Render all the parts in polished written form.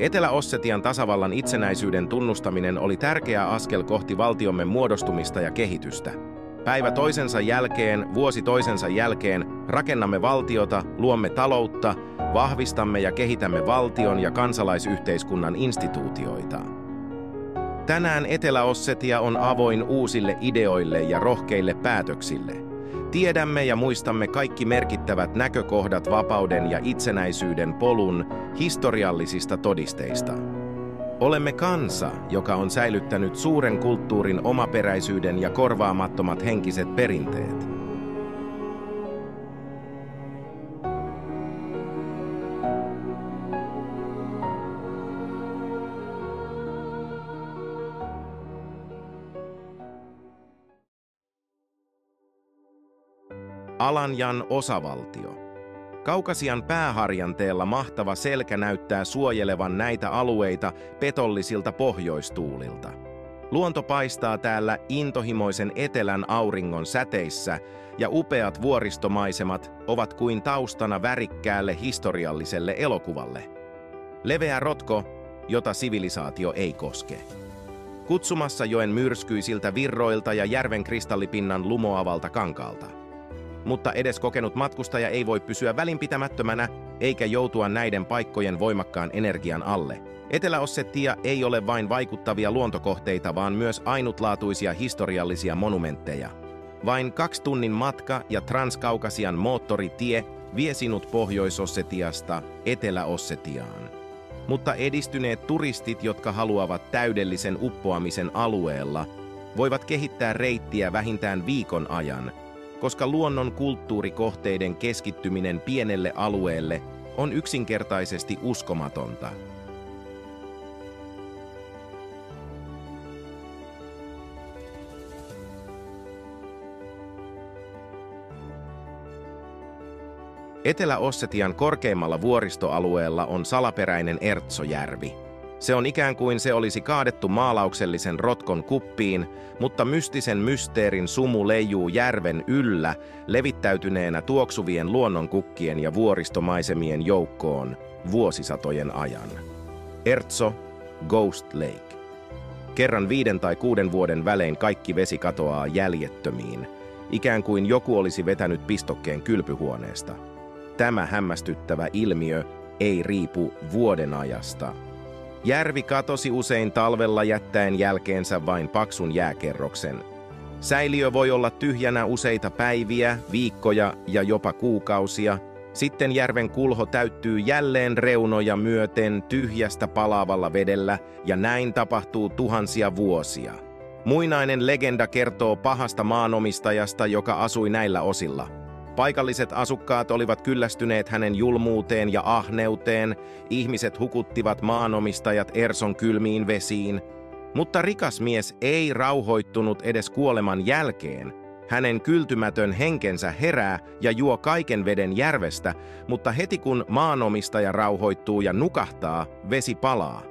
Etelä-Ossetian tasavallan itsenäisyyden tunnustaminen oli tärkeä askel kohti valtiomme muodostumista ja kehitystä. Päivä toisensa jälkeen, vuosi toisensa jälkeen rakennamme valtiota, luomme taloutta, vahvistamme ja kehitämme valtion ja kansalaisyhteiskunnan instituutioita. Tänään Etelä-Ossetia on avoin uusille ideoille ja rohkeille päätöksille. Tiedämme ja muistamme kaikki merkittävät näkökohdat vapauden ja itsenäisyyden polun historiallisista todisteista. Olemme kansa, joka on säilyttänyt suuren kulttuurin omaperäisyyden ja korvaamattomat henkiset perinteet. Alanjan osavaltio. Kaukasian pääharjanteella mahtava selkä näyttää suojelevan näitä alueita petollisilta pohjoistuulilta. Luonto paistaa täällä intohimoisen etelän auringon säteissä ja upeat vuoristomaisemat ovat kuin taustana värikkäälle historialliselle elokuvalle. Leveä rotko, jota sivilisaatio ei koske. Kutsumassa joen myrskyisiltä virroilta ja järven kristallipinnan lumoavalta kankaalta. Mutta edes kokenut matkustaja ei voi pysyä välinpitämättömänä eikä joutua näiden paikkojen voimakkaan energian alle. Etelä-Ossetia ei ole vain vaikuttavia luontokohteita, vaan myös ainutlaatuisia historiallisia monumentteja. Vain 2 tunnin matka ja Transkaukasian moottoritie vie sinut Pohjois-Ossetiasta Etelä-Ossetiaan. Mutta edistyneet turistit, jotka haluavat täydellisen uppoamisen alueella, voivat kehittää reittiä vähintään viikon ajan, koska luonnon kulttuurikohteiden keskittyminen pienelle alueelle on yksinkertaisesti uskomatonta. Etelä-Ossetian korkeimmalla vuoristoalueella on salaperäinen Ertsojärvi. Se on ikään kuin se olisi kaadettu maalauksellisen rotkon kuppiin, mutta mystisen mysteerin sumu leijuu järven yllä levittäytyneenä tuoksuvien luonnonkukkien ja vuoristomaisemien joukkoon vuosisatojen ajan. Ertso, Ghost Lake. Kerran 5 tai 6 vuoden välein kaikki vesi katoaa jäljettömiin, ikään kuin joku olisi vetänyt pistokkeen kylpyhuoneesta. Tämä hämmästyttävä ilmiö ei riipu vuodenajasta. Järvi katosi usein talvella jättäen jälkeensä vain paksun jääkerroksen. Säiliö voi olla tyhjänä useita päiviä, viikkoja ja jopa kuukausia. Sitten järven kulho täyttyy jälleen reunoja myöten tyhjästä palaavalla vedellä, ja näin tapahtuu tuhansia vuosia. Muinainen legenda kertoo pahasta maanomistajasta, joka asui näillä osilla. Paikalliset asukkaat olivat kyllästyneet hänen julmuuteen ja ahneuteen, ihmiset hukuttivat maanomistajat Erson kylmiin vesiin. Mutta rikas mies ei rauhoittunut edes kuoleman jälkeen. Hänen kyltymätön henkensä herää ja juo kaiken veden järvestä, mutta heti kun maanomistaja rauhoittuu ja nukahtaa, vesi palaa.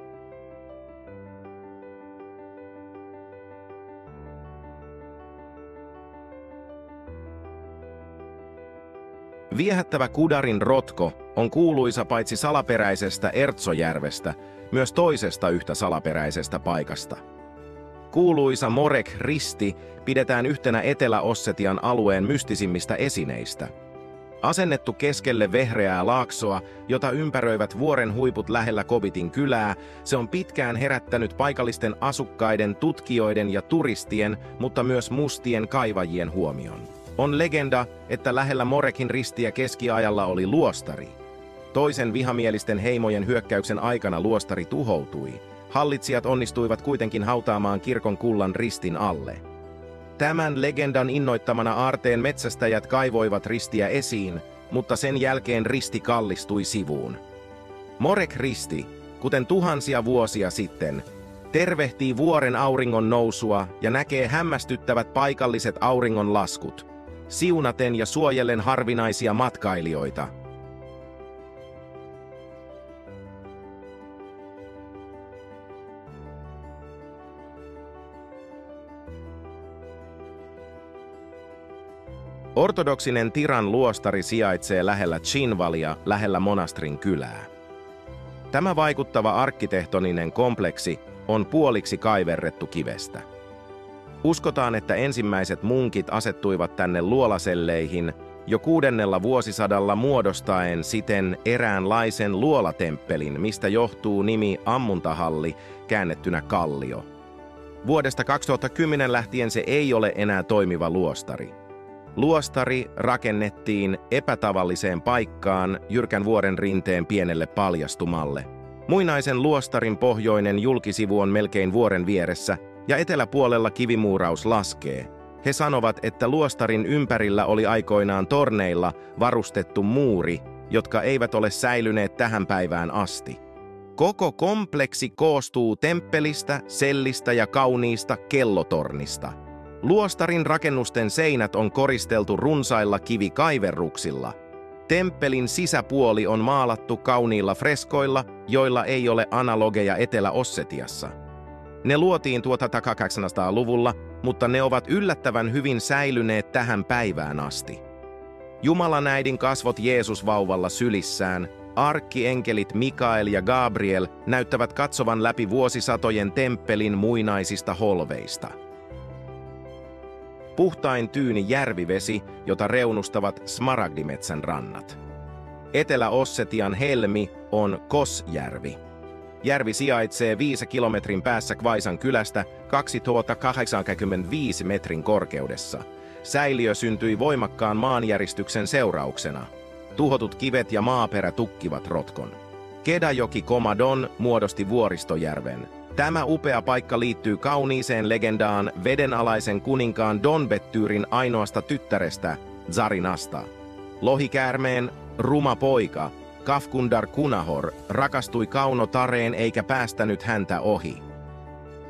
Viehättävä Kudarin rotko on kuuluisa paitsi salaperäisestä Ertsojärvestä, myös toisesta yhtä salaperäisestä paikasta. Kuuluisa Morek-risti pidetään yhtenä Etelä-Ossetian alueen mystisimmistä esineistä. Asennettu keskelle vehreää laaksoa, jota ympäröivät vuoren huiput lähellä Kobitin kylää, se on pitkään herättänyt paikallisten asukkaiden, tutkijoiden ja turistien, mutta myös mustien kaivajien huomion. On legenda, että lähellä Morekin ristiä keskiajalla oli luostari. Toisen vihamielisten heimojen hyökkäyksen aikana luostari tuhoutui. Hallitsijat onnistuivat kuitenkin hautaamaan kirkon kullan ristin alle. Tämän legendan innoittamana aarteen metsästäjät kaivoivat ristiä esiin, mutta sen jälkeen risti kallistui sivuun. Morek-risti, kuten tuhansia vuosia sitten, tervehtii vuoren auringon nousua ja näkee hämmästyttävät paikalliset auringonlaskut, siunaten ja suojellen harvinaisia matkailijoita. Ortodoksinen Tiran luostari sijaitsee lähellä Chinvalia, lähellä Monastrin kylää. Tämä vaikuttava arkkitehtoninen kompleksi on puoliksi kaiverrettu kivestä. Uskotaan, että ensimmäiset munkit asettuivat tänne luolaselleihin jo 6. vuosisadalla muodostaen siten eräänlaisen luolatemppelin, mistä johtuu nimi ammuntahalli, käännettynä kallio. Vuodesta 2010 lähtien se ei ole enää toimiva luostari. Luostari rakennettiin epätavalliseen paikkaan jyrkän vuoren rinteen pienelle paljastumalle. Muinaisen luostarin pohjoinen julkisivu on melkein vuoren vieressä ja eteläpuolella kivimuuraus laskee. He sanovat, että luostarin ympärillä oli aikoinaan torneilla varustettu muuri, jotka eivät ole säilyneet tähän päivään asti. Koko kompleksi koostuu temppelistä, sellistä ja kauniista kellotornista. Luostarin rakennusten seinät on koristeltu runsailla kivikaiverruksilla. Temppelin sisäpuoli on maalattu kauniilla freskoilla, joilla ei ole analogeja Etelä-Ossetiassa. Ne luotiin 1800-luvulla, mutta ne ovat yllättävän hyvin säilyneet tähän päivään asti. Jumalan äidin kasvot Jeesus-vauvalla sylissään, arkkeenkelit Mikael ja Gabriel näyttävät katsovan läpi vuosisatojen temppelin muinaisista holveista. Puhtain tyyni järvivesi, jota reunustavat smaragdimetsän rannat. Etelä-Ossetian helmi on Kosjärvi. Järvi sijaitsee 5 kilometrin päässä Kvaisan kylästä 2085 metrin korkeudessa. Säiliö syntyi voimakkaan maanjäristyksen seurauksena. Tuhotut kivet ja maaperä tukkivat rotkon. Kedajoki Komadon muodosti vuoristojärven. Tämä upea paikka liittyy kauniiseen legendaan vedenalaisen kuninkaan Donbettyrin ainoasta tyttärestä, Zarinasta. Lohikäärmeen ruma poika, Kafkundar Kunahor, rakastui Kaunotareen eikä päästänyt häntä ohi.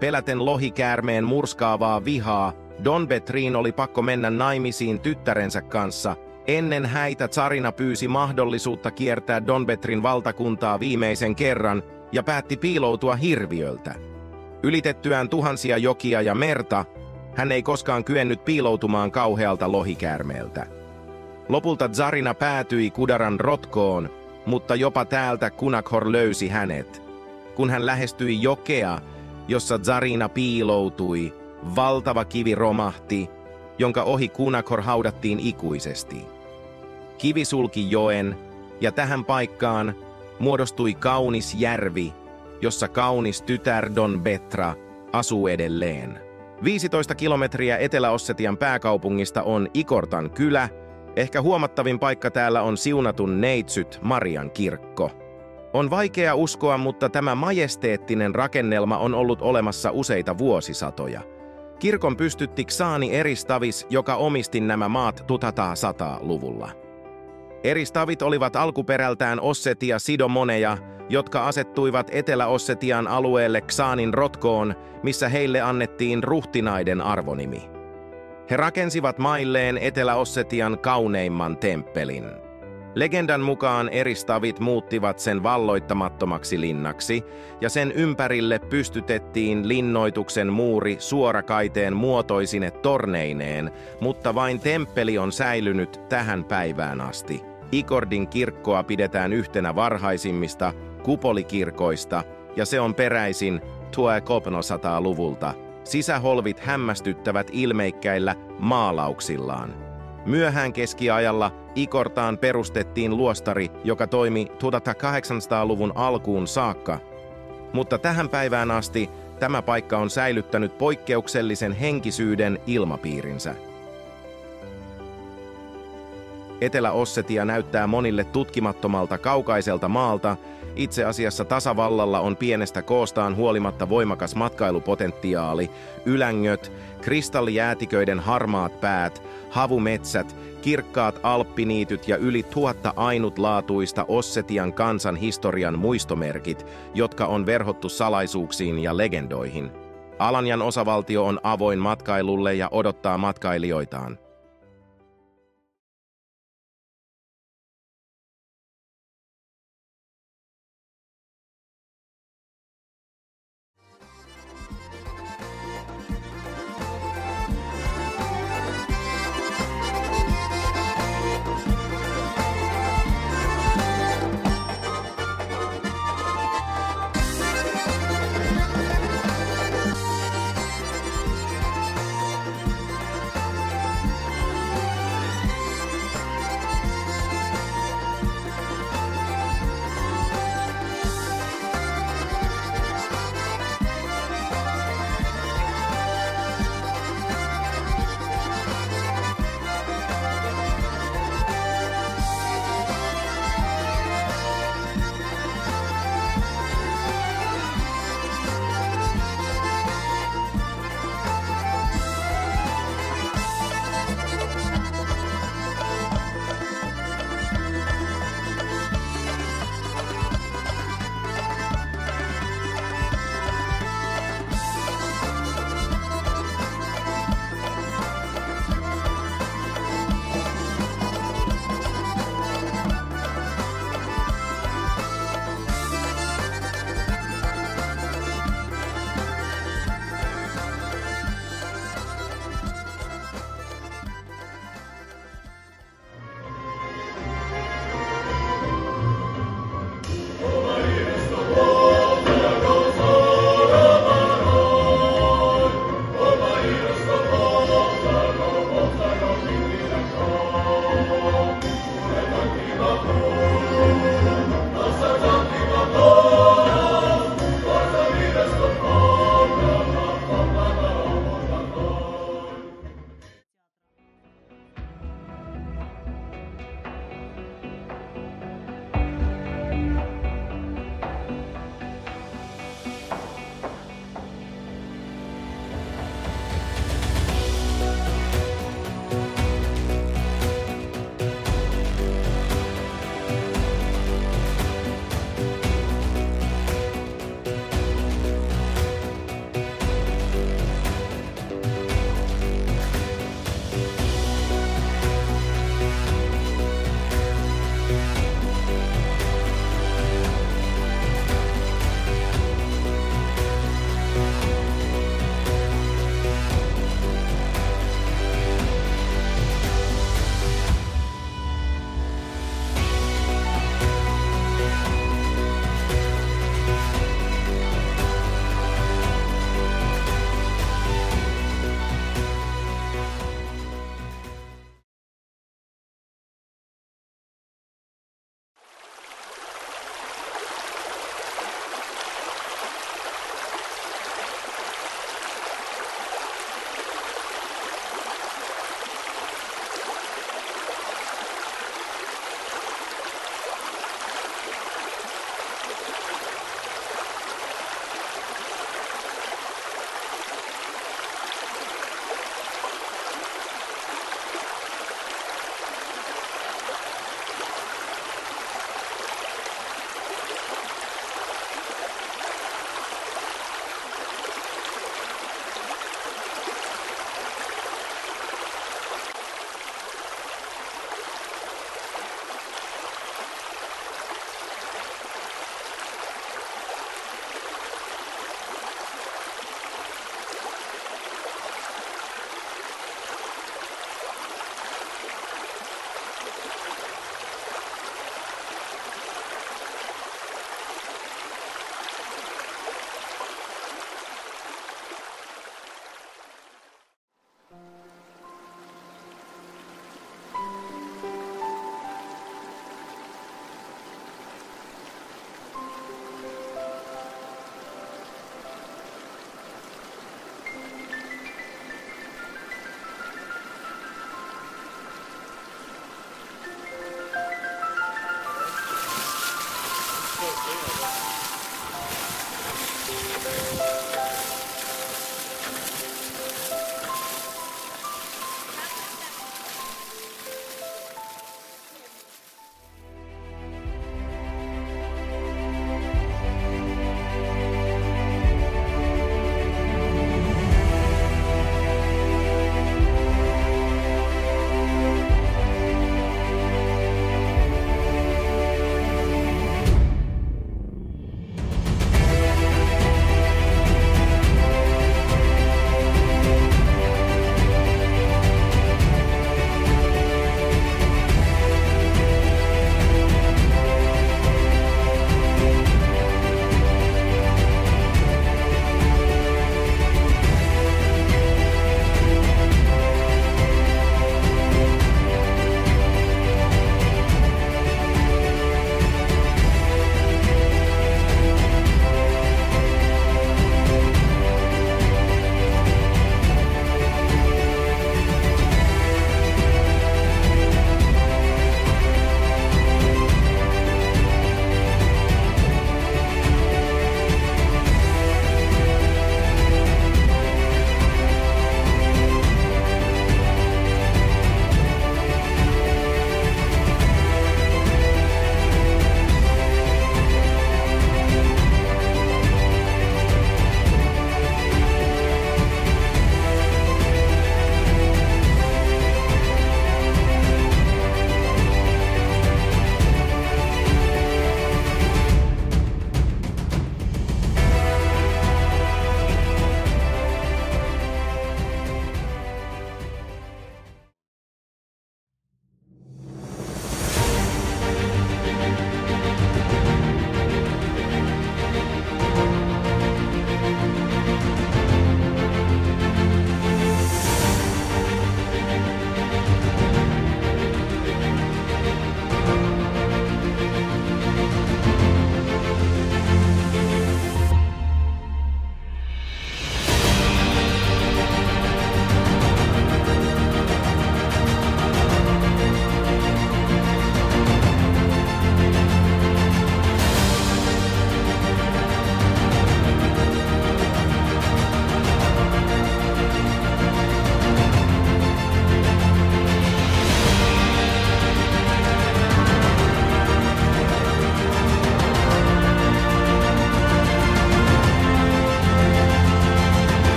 Peläten lohikäärmeen murskaavaa vihaa, Donbetrin oli pakko mennä naimisiin tyttärensä kanssa. Ennen häitä Zarina pyysi mahdollisuutta kiertää Donbetrin valtakuntaa viimeisen kerran ja päätti piiloutua hirviöltä. Ylitettyään tuhansia jokia ja merta, hän ei koskaan kyennyt piiloutumaan kauhealta lohikäärmeeltä. Lopulta Zarina päätyi Kudaran rotkoon, mutta jopa täältä Kunakhor löysi hänet. Kun hän lähestyi jokea, jossa Zarina piiloutui, valtava kivi romahti, jonka ohi Kunakhor haudattiin ikuisesti. Kivi sulki joen, ja tähän paikkaan muodostui kaunis järvi, jossa kaunis tytär Donbetra asuu edelleen. 15 kilometriä Etelä-Ossetian pääkaupungista on Ikortan kylä. Ehkä huomattavin paikka täällä on siunatun neitsyt Marian kirkko. On vaikea uskoa, mutta tämä majesteettinen rakennelma on ollut olemassa useita vuosisatoja. Kirkon pystytti Ksaani Eristavis, joka omisti nämä maat 1100-luvulla. Eristavit olivat alkuperältään Ossetia Sidomoneja, jotka asettuivat Etelä-Ossetian alueelle Ksaanin rotkoon, missä heille annettiin ruhtinaiden arvonimi. He rakensivat mailleen Etelä-Ossetian kauneimman temppelin. Legendan mukaan Eristavit muuttivat sen valloittamattomaksi linnaksi, ja sen ympärille pystytettiin linnoituksen muuri suorakaiteen muotoisine torneineen, mutta vain temppeli on säilynyt tähän päivään asti. Ikordin kirkkoa pidetään yhtenä varhaisimmista kupolikirkoista, ja se on peräisin 1900-luvulta. Sisäholvit hämmästyttävät ilmeikkäillä maalauksillaan. Myöhään keskiajalla Ikortaan perustettiin luostari, joka toimi 1800-luvun alkuun saakka, mutta tähän päivään asti tämä paikka on säilyttänyt poikkeuksellisen henkisyyden ilmapiirinsä. Etelä-Ossetia näyttää monille tutkimattomalta kaukaiselta maalta. Itse asiassa tasavallalla on pienestä koostaan huolimatta voimakas matkailupotentiaali, ylängöt, kristallijäätiköiden harmaat päät, havumetsät, kirkkaat alppiniityt ja yli 1000 ainutlaatuista Ossetian kansan historian muistomerkit, jotka on verhottu salaisuuksiin ja legendoihin. Alanjan osavaltio on avoin matkailulle ja odottaa matkailijoitaan.